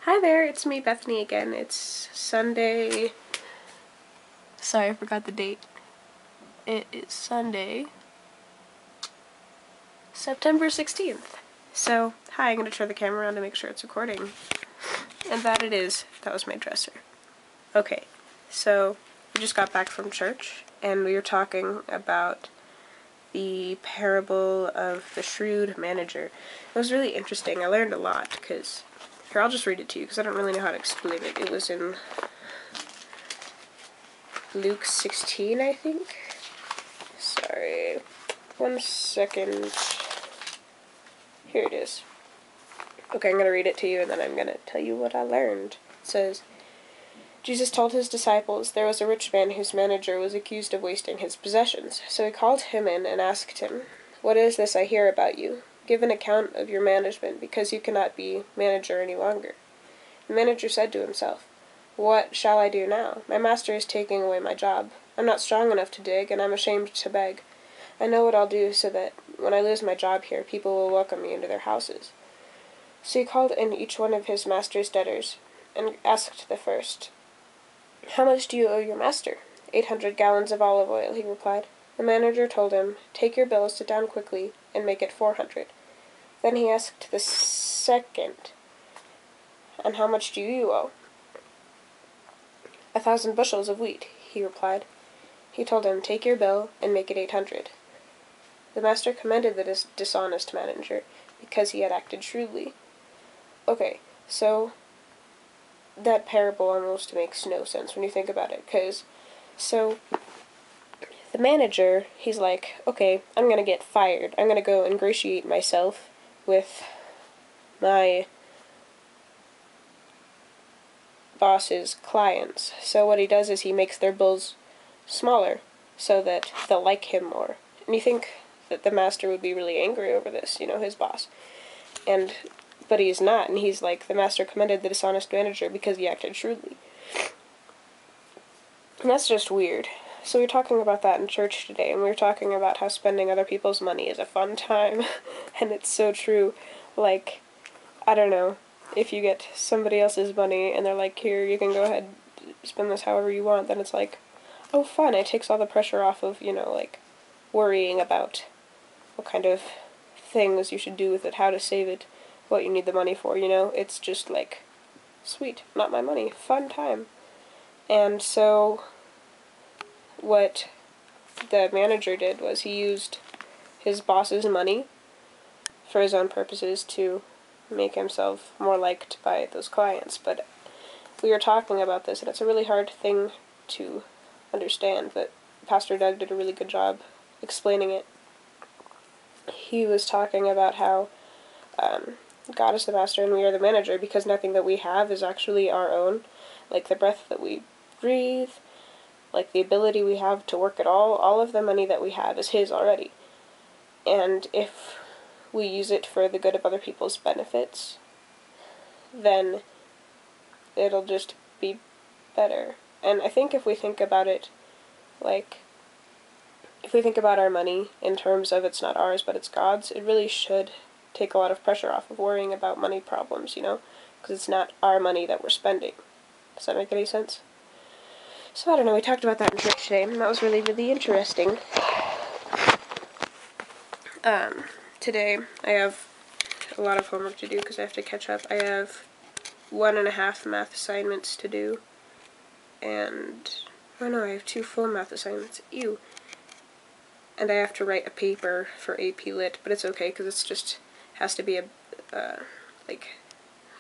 Hi there, it's me, Bethany, again. It's Sunday. Sorry, I forgot the date. It is Sunday, September 16th. So, hi, I'm going to turn the camera on to make sure it's recording. And that it is. That was my dresser. Okay, so we just got back from church, and we were talking about the parable of the shrewd manager. It was really interesting. I learned a lot, because... Here, I'll just read it to you, because I don't really know how to explain it. It was in Luke 16, I think? Sorry. 1 second. Here it is. Okay, I'm going to read it to you, and then I'm going to tell you what I learned. It says, Jesus told his disciples there was a rich man whose manager was accused of wasting his possessions. So he called him in and asked him, "What is this I hear about you? Give an account of your management, because you cannot be manager any longer." The manager said to himself, "What shall I do now? My master is taking away my job. I'm not strong enough to dig, and I'm ashamed to beg. I know what I'll do so that when I lose my job here, people will welcome me into their houses." So he called in each one of his master's debtors, and asked the first, "How much do you owe your master?" 800 gallons of olive oil, he replied. The manager told him, "Take your bill, sit down quickly, and make it 400. Then he asked the second, "And how much do you owe?" 1,000 bushels of wheat, he replied. He told him, "Take your bill, and make it 800. The master commended the dishonest manager, because he had acted shrewdly. Okay, so that parable almost makes no sense when you think about it, because, so, the manager, he's like, okay, I'm going to get fired. I'm going to go ingratiate myself with my boss's clients. So what he does is he makes their bills smaller so that they'll like him more. And you think that the master would be really angry over this, his boss. But he's not, and he's like, the master commended the dishonest manager because he acted shrewdly. And that's just weird. So we were talking about that in church today, and we were talking about how spending other people's money is a fun time, and it's so true. Like, I don't know, if you get somebody else's money, and they're like, here, you can go ahead, spend this however you want, then it's like, oh, fun, it takes all the pressure off of, worrying about what kind of things you should do with it, how to save it, what you need the money for, it's just like, sweet, not my money, fun time. And so what the manager did was he used his boss's money for his own purposes to make himself more liked by those clients. But we were talking about this, and it's a really hard thing to understand, but Pastor Doug did a really good job explaining it. He was talking about how God is the master and we are the manager, because nothing that we have is actually our own. Like the breath that we breathe, like the ability we have to work at all of the money that we have is his already. And if we use it for the good of other people's benefits, then it'll just be better. And I think if we think about it, if we think about our money in terms of it's not ours but it's God's, it really should take a lot of pressure off of worrying about money problems, because it's not our money that we're spending. Does that make any sense? So I don't know, we talked about that in church today, and that was really, really interesting. Today I have a lot of homework to do because I have to catch up. I have 1.5 math assignments to do, and, I have 2 full math assignments. Ew. And I have to write a paper for AP Lit, but it's okay because it's just has to be a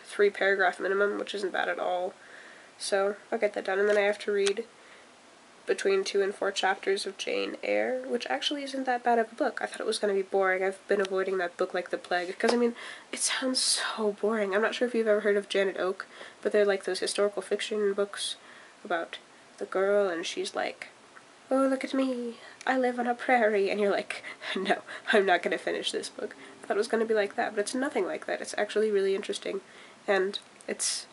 3-paragraph minimum, which isn't bad at all. So I'll get that done, and then I have to read between 2 and 4 chapters of Jane Eyre, which actually isn't that bad of a book. I thought it was going to be boring. I've been avoiding that book like the plague, because, it sounds so boring. I'm not sure if you've ever heard of Janet Oak, but they're like those historical fiction books about the girl, and she's like, oh, look at me, I live on a prairie, and you're like, no, I'm not going to finish this book. I thought it was going to be like that, but it's nothing like that. It's actually really interesting, and it's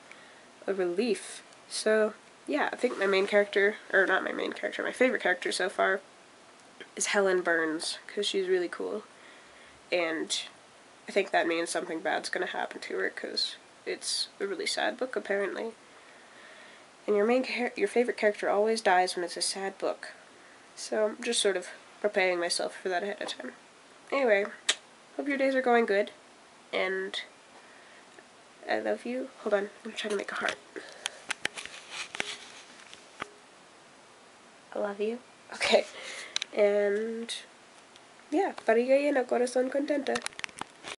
a relief. So, yeah, I think my favorite character so far is Helen Burns, because she's really cool, and I think that means something bad's going to happen to her, because it's a really sad book, apparently. And your favorite character always dies when it's a sad book. So I'm just sort of preparing myself for that ahead of time. Anyway, hope your days are going good, and I love you. Hold on, I'm trying to make a heart. I love you. Okay, and yeah, barriga llena, corazón contenta.